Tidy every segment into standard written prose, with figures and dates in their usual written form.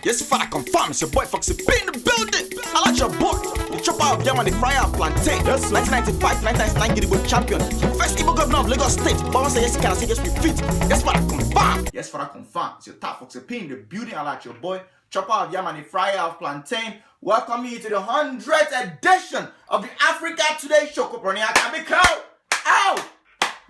Yes, father confirm. It's your boy Foxy P in the building. I like your boy. The chopper of Diamond, the fryer of plantain. Yes, 1995, 1999 Gidigbo champion. First Igbo governor of Lagos State. Baba say yes, can I say yes, we fit. Yes, father confirm. Yes, father confirm. It's your top Foxy P in the building. I like your boy. Chopper of Yam and the fryer of plantain. Welcome you to the 100th edition of the Africa Today Show. Ow!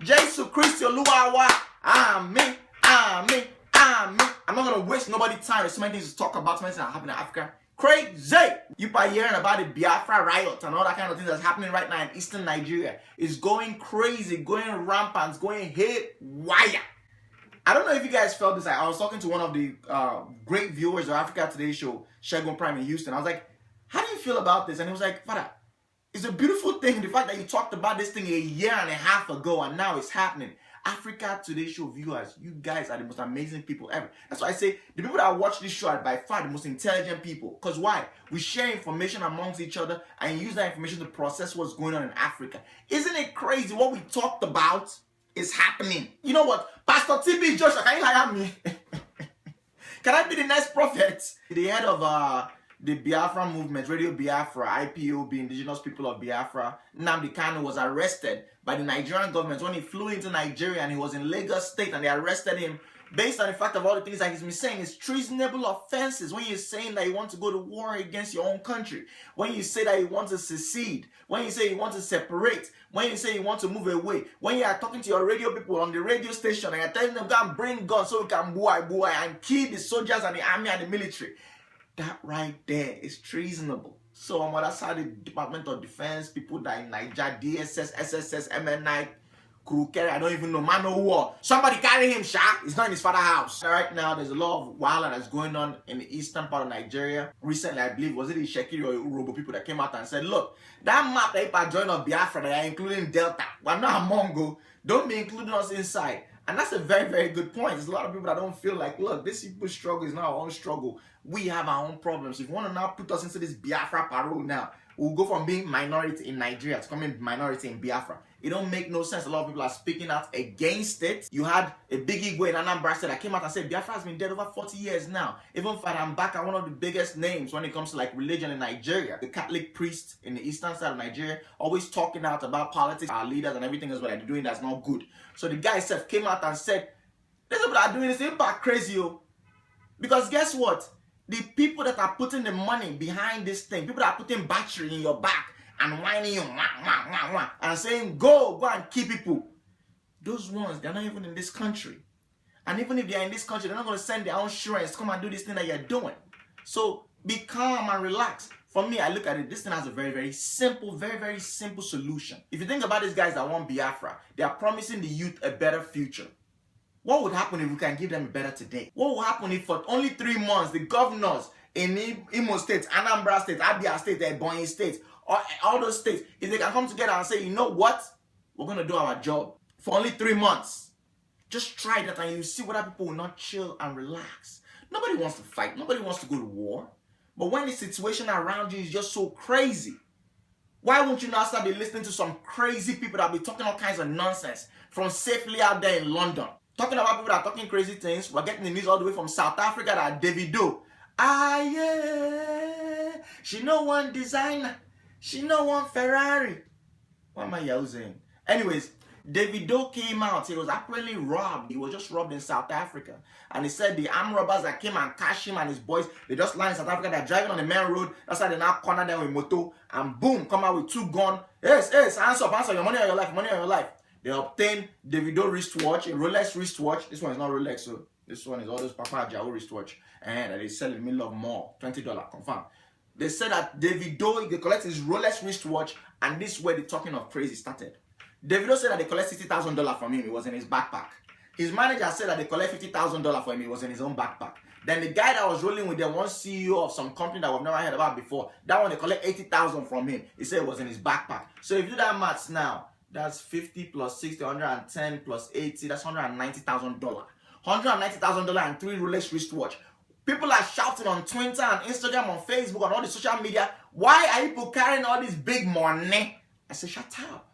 Jesus Christ, Oluwawa. Amen. Amen. Amen. I'm not gonna waste nobody's time. There's so many things to talk about, so many things that happen in Africa. Crazy! You by hearing about the Biafra riot and all that kind of things that's happening right now in eastern Nigeria. It's going crazy, going rampant, going haywire. I don't know if you guys felt this. I was talking to one of the great viewers of Africa Today Show, Shegun Prime in Houston. I was like, how do you feel about this? And he was like, Father, it's a beautiful thing. The fact that you talked about this thing a year and a half ago and now it's happening. Africa Today Show viewers, you guys are the most amazing people ever. That's why I say the people that watch this show are by far the most intelligent people. Because why? We share information amongst each other and use that information to process what's going on in Africa. Isn't it crazy what we talked about is happening? You know what? Pastor TB Joshua, can you hire me? Can I be the next prophet? The head of the Biafra movement, Radio Biafra, IPOB, Indigenous People of Biafra, Nnamdi Kanu was arrested by the Nigerian government when he flew into Nigeria and he was in Lagos State and they arrested him based on the fact of all the things that he's been saying. It's treasonable offenses when you're saying that you want to go to war against your own country, when you say that you want to secede, when you say you want to separate, when you say you want to move away, when you are talking to your radio people on the radio station and you're telling them go and bring guns so we can buy and kill the soldiers and the army and the military. That right there is treasonable. So on the other side, the Department of Defense, people that in Niger, DSS, SSS, MNI, crew carry, I don't even know, man or war. Somebody carry him, Sha. He's not in his father's house. Right now, there's a lot of violence that's going on in the eastern part of Nigeria. Recently, I believe, was it the Shekiri or Urobo people that came out and said, look, that map that if join of Biafra, they are including Delta. We're not a Mongo. Don't be including us inside. And that's a very, very good point. There's a lot of people that don't feel like, look, this people's struggle is not our own struggle. We have our own problems. If you want to now put us into this Biafra parole now, we'll go from being minority in Nigeria to becoming minority in Biafra. It don't make no sense. A lot of people are speaking out against it. You had a big Igwe in Anambra State that came out and said Biafra has been dead over 40 years now. Even Fadam Baka, one of the biggest names when it comes to like religion in Nigeria, the Catholic priest in the eastern side of Nigeria, always talking out about politics, our leaders and everything is what they're doing that's not good. So the guy himself came out and said, these people are doing this impact crazy, yo. Because guess what? The people that are putting the money behind this thing, people that are putting battery in your back and whining you and saying, go and kill people. Those ones, they're not even in this country. And even if they're in this country, they're not going to send their own insurance to come and do this thing that you're doing. So be calm and relax. For me, I look at it, this thing has a very, very simple solution. If you think about these guys that want Biafra, they are promising the youth a better future. What would happen if we can give them a better today? What would happen if for only 3 months, the governors in Imo State, Anambra State, Abia State, Ebonyi State, all those states, if they can come together and say, you know what? We're going to do our job for only 3 months. Just try that and you see whether people will not chill and relax. Nobody wants to fight. Nobody wants to go to war. But when the situation around you is just so crazy, why won't you now start listening to some crazy people that be talking all kinds of nonsense from safely out there in London? Talking about people that are talking crazy things. We're getting the news all the way from South Africa that Davido. Ah, yeah. She no one designer. She no one Ferrari. What am I using? Anyways, Davido came out. He was apparently robbed. He was just robbed in South Africa. And he said the armed robbers that came and cashed him and his boys, they just land in South Africa. They're driving on the main road. That's why they now corner them with moto. And boom, come out with 2 guns. Yes, hands up, your money on your life, money on your life. They obtained Davido wristwatch, a Rolex wristwatch. This one is not Rolex, so this one is all those Papa Jao wristwatch. And they sell in the middle of mall, $20, confirm. They said that Davido, they collect his Rolex wristwatch, and this is where the talking of crazy started. Davido said that they collect $60,000 from him, it was in his backpack. His manager said that they collect $50,000 for him, it was in his own backpack. Then the guy that was rolling with them, one CEO of some company that we've never heard about before, that one they collect $80,000 from him. He said it was in his backpack. So if you do that maths now, that's 50 plus 60, 110 plus 80, that's $190,000. $190,000 and 3 Rolex wristwatch. People are shouting on Twitter and Instagram, on Facebook, on all the social media, why are people carrying all this big money? I say, shut up.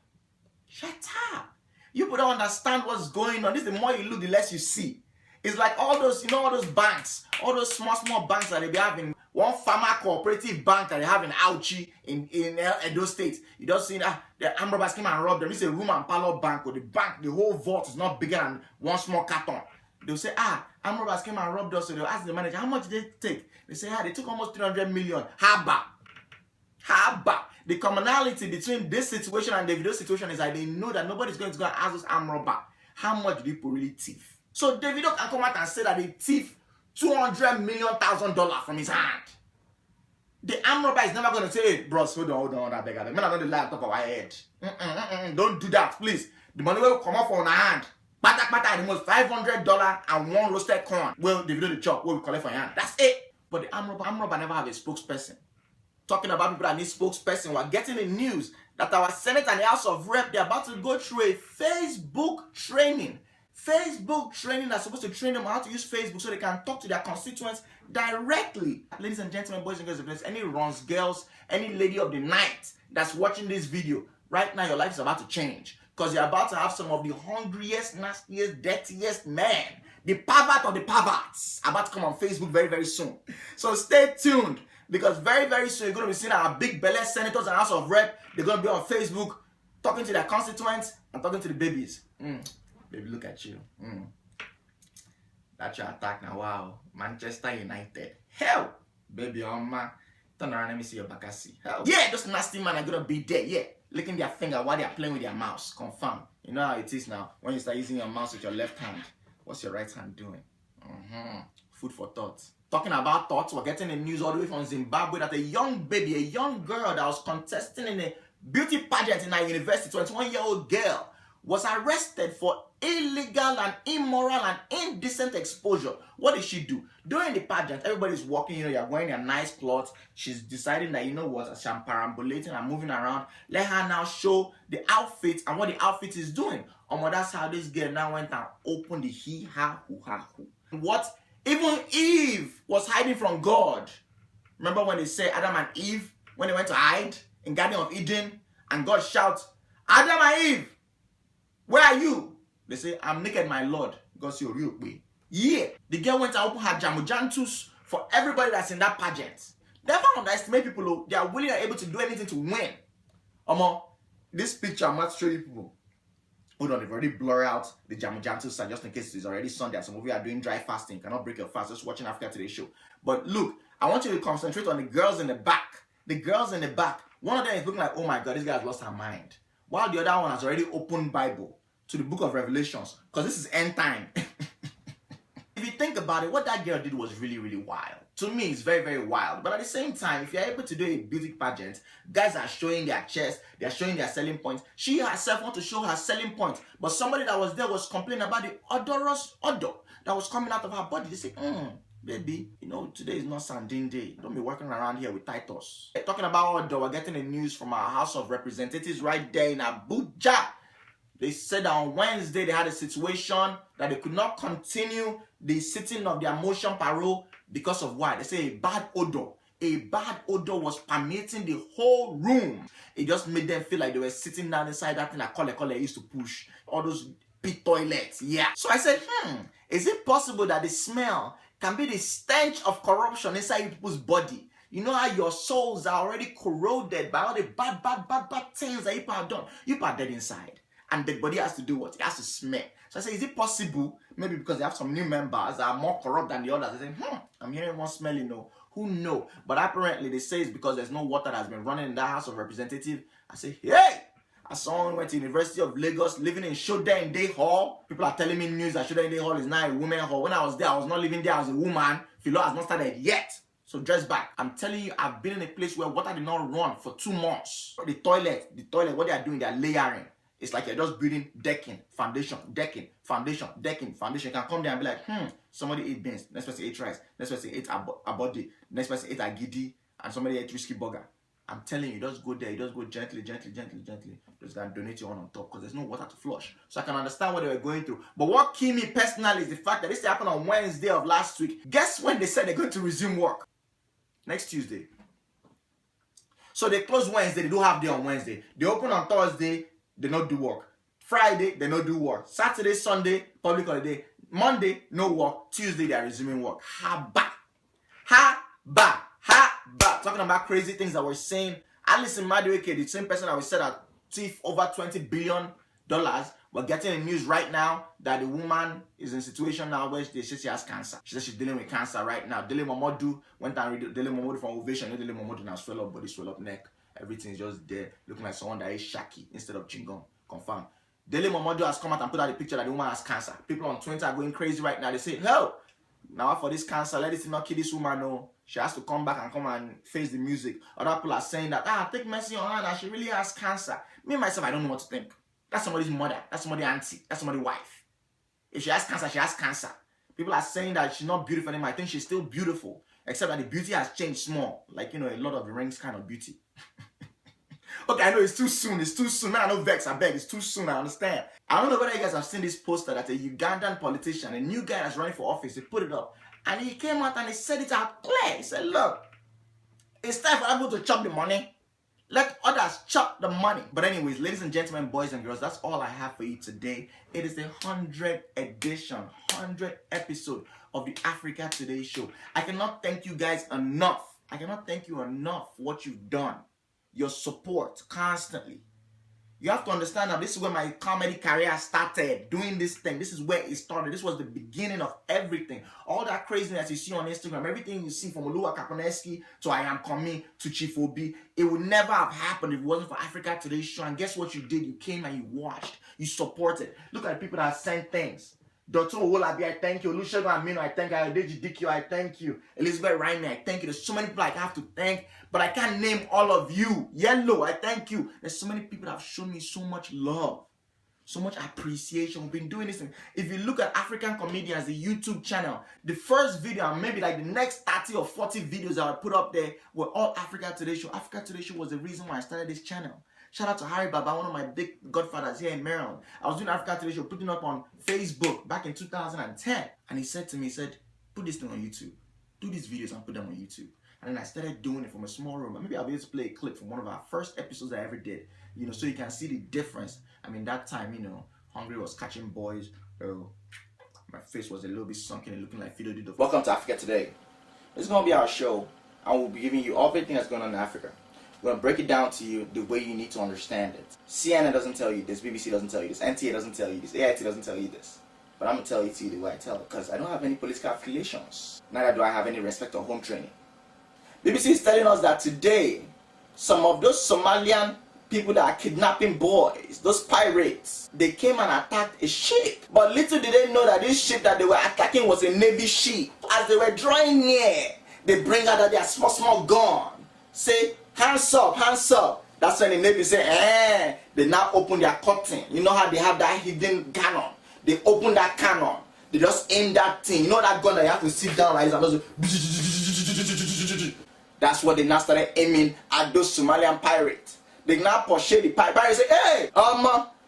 Shut up. You people don't understand what's going on. This, the more you look, the less you see. It's like all those, you know, all those banks, all those small banks that they be having. One farmer cooperative bank that they have in Auchi in Edo State. You don't see that the armed robbers came and robbed them. It's a room and parlor bank, or the bank, the whole vault is not bigger than one small carton. They'll say, armed robbers came and robbed us. So they'll ask the manager, how much did they take? They say, they took almost 300 million. How about? The commonality between this situation and Davido's situation is that they know that nobody's going to go and ask those armed robbers, how much did people really thief? So Davido can come out and say that they thief $200 million from his hand. The armed robber is never going to say, hey, bros, hold on, that beggar. The man are not the lie on top of our head. Don't do that, please. The money will come off on our hand. Pata, the most $500 and one roasted corn. Well, Davido the chop, what we collect for your hand. That's it. But the armed robber never have a spokesperson. Talking about people that need spokesperson, we're getting the news that our Senate and the House of Rep, they're about to go through a Facebook training. Facebook training that's supposed to train them how to use Facebook so they can talk to their constituents directly. Ladies and gentlemen, boys and girls, if there's any runs, girls, any lady of the night that's watching this video, right now your life is about to change. Because you're about to have some of the hungriest, nastiest, dirtiest men, the pervert of the perverts, about to come on Facebook very, very soon. So stay tuned, because very, very soon you're going to be seeing our big belly senators and House of Rep. They're going to be on Facebook talking to their constituents and talking to the babies. Baby, look at you. That's your attack now. Wow. Manchester United. Hell. Baby, man. Turn around, let me see your bakasi. Hell. Yeah, those nasty men are going to be there. Yeah. Licking their finger while they're playing with their mouse. Confirm. You know how it is now. When you start using your mouse with your left hand, what's your right hand doing? Food for thought. Talking about thoughts, we're getting the news all the way from Zimbabwe that a young baby, a young girl that was contesting in a beauty pageant in our university, 21-year-old girl, was arrested for illegal and immoral and indecent exposure. What did she do? During the pageant, everybody's walking, you know, you're wearing a nice clothes. She's deciding that, you know what, as I'm perambulating and moving around, let her now show the outfit and what the outfit is doing. That's how this girl now went and opened the hoo-ha-hoo. What? Even Eve was hiding from God. Remember when they say Adam and Eve, when they went to hide in Garden of Eden, and God shouts, Adam and Eve, where are you? They say, I'm naked, my Lord. God said, real way. Yeah. The girl went and opened her jamujantus for everybody that's in that pageant. Never underestimate people who they are willing and able to do anything to win. This picture I'm about to show you people. Hold on, they've already blurred out the jamujantus just in case it's already Sunday. Some of you are doing dry fasting, cannot break your fast, just watching Africa Today show. But look, I want you to concentrate on the girls in the back. The girls in the back. One of them is looking like, oh my God, this guy has lost her mind. While the other one has already opened Bible to the book of Revelations, because this is end time. If you think about it, what that girl did was really, really wild. To me, it's very, very wild. But at the same time, if you're able to do a beauty pageant, guys are showing their chest, they're showing their selling points. She herself wants to show her selling points. But somebody that was there was complaining about the odorous odor that was coming out of her body. They say, baby, you know, today is not Sandine Day. Don't be walking around here with Titus. Talking about odor, we're getting the news from our House of Representatives right there in Abuja. They said that on Wednesday they had a situation that they could not continue the sitting of their motion parole because of why? They say a bad odor. A bad odor was permeating the whole room. It just made them feel like they were sitting down inside that thing that Kole used to push. All those big toilets. Yeah. So I said, is it possible that the smell can be the stench of corruption inside people's body? You know how your souls are already corroded by all the bad things that you have done. You are dead inside. And the body has to do what? It has to smell. So I say, is it possible? Maybe because they have some new members that are more corrupt than the others. They say, I'm hearing one smelly, no. Who know? But apparently they say it's because there's no water that has been running in that House of Representatives. I say, hey! As someone who went to University of Lagos, living in Shoda Day Hall. People are telling me news that Shoda Day Hall is now a women hall. When I was there, I was not living there as a woman. Philo has not started yet. So dress back. I'm telling you, I've been in a place where water did not run for 2 months. The toilet, what they are doing, they are layering. It's like you're just building decking, foundation, decking, foundation, decking, foundation. You can come there and be like, somebody ate beans, next person ate rice, next person ate abodi, next person ate agidi, and somebody ate risky burger. I'm telling you, just go there, you just go gently. Just gonna donate your one on top because there's no water to flush. So I can understand what they were going through. But what killed me personally is the fact that this happened on Wednesday of last week. Guess when they said they're going to resume work? Next Tuesday. So they close Wednesday, they do half day on Wednesday. They open on Thursday, they don't do work. Friday, they don't do work. Saturday, Sunday, public holiday. Monday, no work. Tuesday, they are resuming work. Ha-ba. Ha-ba. Ha-ba. Talking about crazy things that we're saying. Alison Madueke, the same person that we said that thief over $20 billion, we're getting in news right now that the woman is in a situation now where they say she has cancer. She says she's dealing with cancer right now. Dele Momodu went and read Dele Momodu from Ovation. Dele Momodu now swell up body, swell up neck. Everything's just there, looking like someone that is shaki instead of chingom. Confirm. Dele Momodu has come out and put out a picture that the woman has cancer. People on Twitter are going crazy right now. They say, help! Now for this cancer, let it not kill this woman. No, she has to come back and come and face the music. Other people are saying that, take mercy on her, that she really has cancer. Me, myself, I don't know what to think. That's somebody's mother. That's somebody's auntie. That's somebody's wife. If she has cancer, she has cancer. People are saying that she's not beautiful anymore. I think she's still beautiful. Except that the beauty has changed small. Like, a lot of the rings kind of beauty. Okay, I know it's too soon. It's too soon. Man, I know vex. I beg. It's too soon. I understand. I don't know whether you guys have seen this poster that a Ugandan politician, a new guy that's running for office, he put it up. And he came out and he said it out clear. He said, look, it's time for people to chop the money. Let others chop the money. But anyways, ladies and gentlemen, boys and girls, that's all I have for you today. It is the 100th edition, 100th episode of the Africa Today show. I cannot thank you guys enough. I cannot thank you enough for what you've done. Your support constantly. You have to understand that this is where my comedy career started, doing this thing. This is where it started. This was the beginning of everything. All that craziness you see on Instagram, everything you see from Oluwa Kaponeski to I Am Coming to Chief Obi, it would never have happened if it wasn't for Africa Today's show. And guess what you did? You came and you watched. You supported. Look at the people that sent things. Dr. Owolabi, I thank you. Olusegun Aminu, I thank you. Adeji Dikio, I thank you. Elizabeth Raimi, I thank you. There's so many people I have to thank, but I can't name all of you. Yellow, I thank you. There's so many people that have shown me so much love, so much appreciation. We've been doing this thing. If you look at African Comedians, the YouTube channel, the first video and maybe like the next 30 or 40 videos that I put up there were all Africa Today show. Africa Today show was the reason why I started this channel. Shout out to Harry Baba, one of my big godfathers here in Maryland. I was doing Africa Today show, putting up on Facebook back in 2010. And he said to me, put this thing on YouTube. Do these videos and put them on YouTube. And then I started doing it from a small room. And maybe I'll be able to play a clip from one of our first episodes I ever did. So you can see the difference. I mean, that time, Hungry was catching boys. My face was a little bit sunken and looking like Fido Dido. Welcome to Africa Today. This is going to be our show. And we'll be giving you everything that's going on in Africa. We're going to break it down to you the way you need to understand it. CNN doesn't tell you this, BBC doesn't tell you this, NTA doesn't tell you this, AIT doesn't tell you this. But I'm going to tell it to you the way I tell it, because I don't have any political affiliations. Neither do I have any respect or home training. BBC is telling us that today, some of those Somalian people that are kidnapping boys, those pirates, they came and attacked a ship. But little did they know that this ship that they were attacking was a Navy ship. As they were drawing near, they bring out their small gun. Say, hands up, hands up. That's when the Navy say, They now open their curtain. You know how they have that hidden cannon? They open that cannon. They just aim that thing. You know that gun that you have to sit down like this and just... That's what they now started aiming at those Somalian pirates. They now pursue the pirates. Say, hey,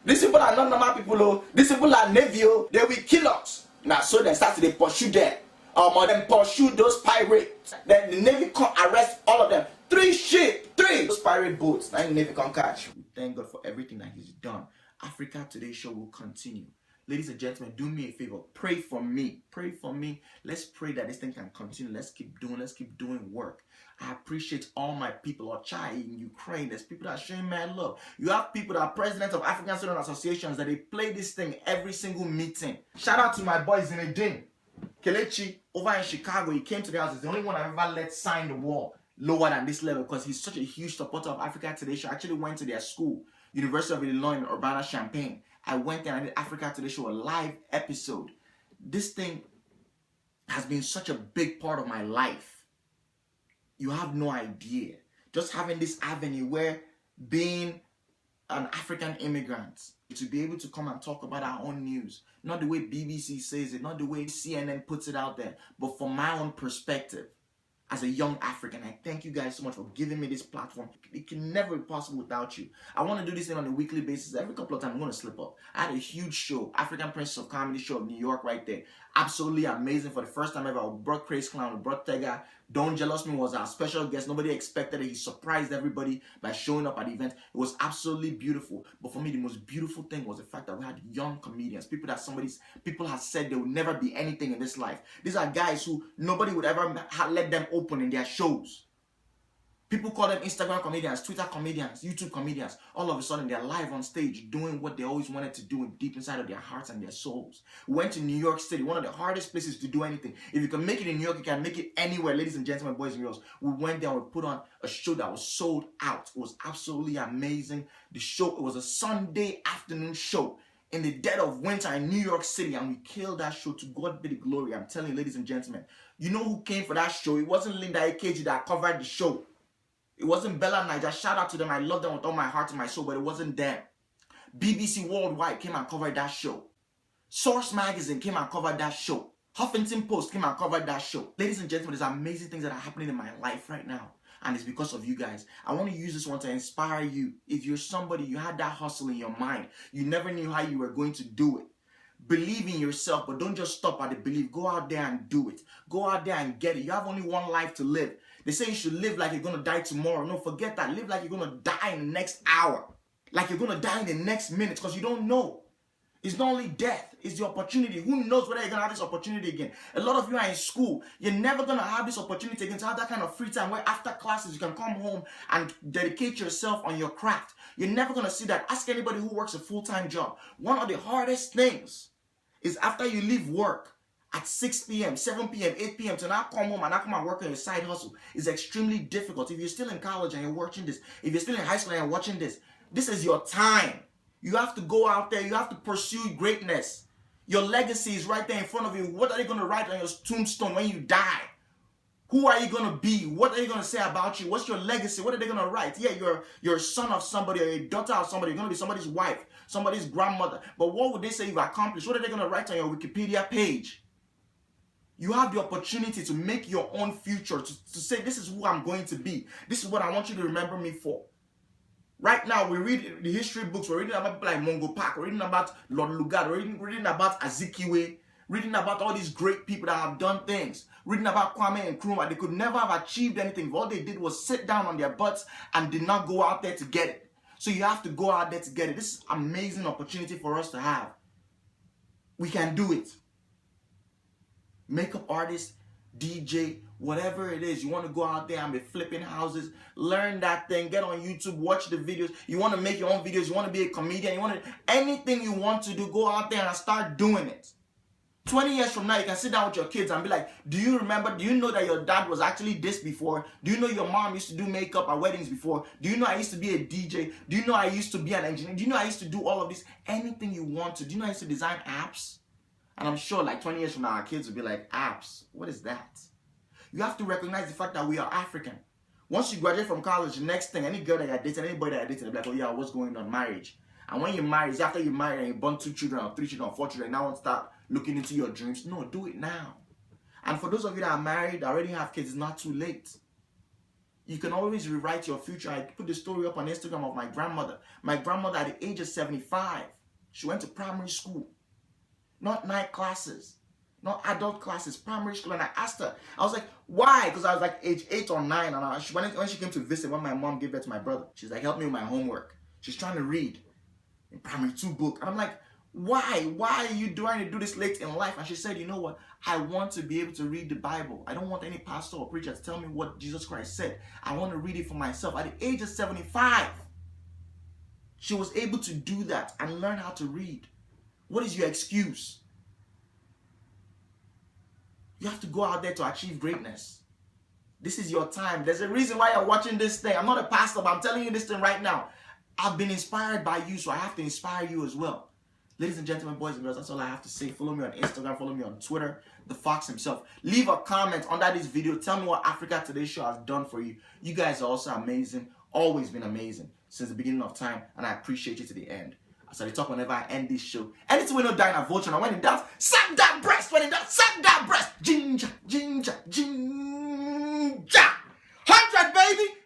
these people are not normal people. Oh. These people are Navy. Oh. They will kill us. Now, so they start to pursue them. Then pursue those pirates. Then the Navy come arrest all of them. 3 ships. 3. Those pirate boats. Now the Navy can't catch. Thank God for everything that he's done. Africa Today show will continue. Ladies and gentlemen, do me a favor. Pray for me. Pray for me. Let's pray that this thing can continue. Let's keep doing work. I appreciate all my people. Ochai in Ukraine. There's people that are showing mad love. You have people that are presidents of African student associations that they play this thing every single meeting. Shout out to my boys in Edin. Kelechi over in Chicago. He came to the house. He's the only one I've ever let sign the wall lower than this level because he's such a huge supporter of Africa Today show. I actually went to their school, University of Illinois in Urbana-Champaign. I went there and I did Africa Today show, a live episode. This thing has been such a big part of my life. You have no idea. Just having this avenue where being an African immigrant, to be able to come and talk about our own news, not the way BBC says it, not the way CNN puts it out there, but from my own perspective. As a young African, I thank you guys so much for giving me this platform. It can never be possible without you. I want to do this thing on a weekly basis. Every couple of times, I'm going to slip up. I had a huge show, African Princess of Comedy show of New York right there. Absolutely amazing. For the first time ever, I brought Craze Clown, we brought Tega, Don't Jealous Me was our special guest. Nobody expected it. He surprised everybody by showing up at the event. It was absolutely beautiful. But for me, the most beautiful thing was the fact that we had young comedians, people have said they would never be anything in this life. These are guys who nobody would ever let them open in their shows. People call them Instagram comedians, Twitter comedians, YouTube comedians. All of a sudden, they're live on stage doing what they always wanted to do deep inside of their hearts and their souls. We went to New York City, one of the hardest places to do anything. If you can make it in New York, you can make it anywhere, ladies and gentlemen, boys and girls. We went there and we put on a show that was sold out. It was absolutely amazing. The show, it was a Sunday afternoon show in the dead of winter in New York City, and we killed that show. To God be the glory. I'm telling you, ladies and gentlemen, you know who came for that show? It wasn't Linda AKG that covered the show. It wasn't Bella Niger. Shout out to them. I love them with all my heart and my soul, but it wasn't them. BBC Worldwide came and covered that show. Source Magazine came and covered that show. Huffington Post came and covered that show. Ladies and gentlemen, there's amazing things that are happening in my life right now, and it's because of you guys. I want to use this one to inspire you. If you're somebody, you had that hustle in your mind, you never knew how you were going to do it. Believe in yourself, but don't just stop at the belief. Go out there and do it. Go out there and get it. You have only one life to live. They say you should live like you're going to die tomorrow. No, forget that. Live like you're going to die in the next hour. Like you're going to die in the next minute, because you don't know. It's not only death, it's the opportunity. Who knows whether you're going to have this opportunity again? A lot of you are in school. You're never going to have this opportunity again to have that kind of free time where after classes you can come home and dedicate yourself on your craft. You're never going to see that. Ask anybody who works a full-time job. One of the hardest things is after you leave work at 6 p.m., 7 p.m., 8 p.m. to now come home and now come and work on your side hustle is extremely difficult. If you're still in college and you're watching this, if you're still in high school and you're watching this, this is your time. You have to go out there. You have to pursue greatness. Your legacy is right there in front of you. What are they going to write on your tombstone when you die? Who are you going to be? What are you going to say about you? What's your legacy? What are they going to write? Yeah, you're a son of somebody, or a daughter of somebody. You're going to be somebody's wife, somebody's grandmother. But what would they say you've accomplished? What are they going to write on your Wikipedia page? You have the opportunity to make your own future, to say, this is who I'm going to be. This is what I want you to remember me for. Right now, we read the history books. We're reading about people like Mungo Park. We're reading about Lord Lugard. We're reading about Azikiwe. Reading about all these great people that have done things. Reading about Kwame and Nkrumah. They could never have achieved anything. All they did was sit down on their butts and did not go out there to get it. So you have to go out there to get it. This is an amazing opportunity for us to have. We can do it. Makeup artist, DJ, whatever it is, you want to go out there and be flipping houses, learn that thing, get on YouTube, watch the videos. You want to make your own videos, you want to be a comedian, you want to, anything you want to do, go out there and start doing it. 20 years from now, you can sit down with your kids and be like, do you remember, do you know that your dad was actually this before? Do you know your mom used to do makeup at weddings before? Do you know I used to be a DJ? Do you know I used to be an engineer? Do you know I used to do all of this? Anything you want to. Do you know I used to design apps? And I'm sure like 20 years from now, our kids will be like, apps, what is that? You have to recognize the fact that we are African. Once you graduate from college, the next thing, any girl that you're dating, anybody that you're dating, they'll be like, oh yeah, what's going on? Marriage. And when you marry, it's after you marry and you born 2 children or 3 children or 4 children, now want to start looking into your dreams. No, do it now. And for those of you that are married, that already have kids, it's not too late. You can always rewrite your future. I put the story up on Instagram of my grandmother. My grandmother at the age of 75, she went to primary school. Not night classes, not adult classes, primary school. And I asked her, I was like, why? Because I was like age 8 or 9. And when she came to visit, when my mom gave birth to my brother, she's like, help me with my homework. She's trying to read in primary 2 book. And I'm like, why? Why are you trying to do this late in life? And she said, you know what? I want to be able to read the Bible. I don't want any pastor or preacher to tell me what Jesus Christ said. I want to read it for myself. At the age of 75, she was able to do that and learn how to read. What is your excuse? You have to go out there to achieve greatness. This is your time. There's a reason why you're watching this thing. I'm not a pastor, but I'm telling you this thing right now. I've been inspired by you, so I have to inspire you as well. Ladies and gentlemen, boys and girls, that's all I have to say. Follow me on Instagram, follow me on Twitter, The Fox himself. Leave a comment under this video. Tell me what Africa Today Show has done for you. You guys are also amazing. Always been amazing since the beginning of time, and I appreciate you to the end. As I talk whenever I end this show. Anything we know die in a vulture, and when it does, suck that breast. When it does, suck that breast. Ginger, ginger, ginger. 100, baby.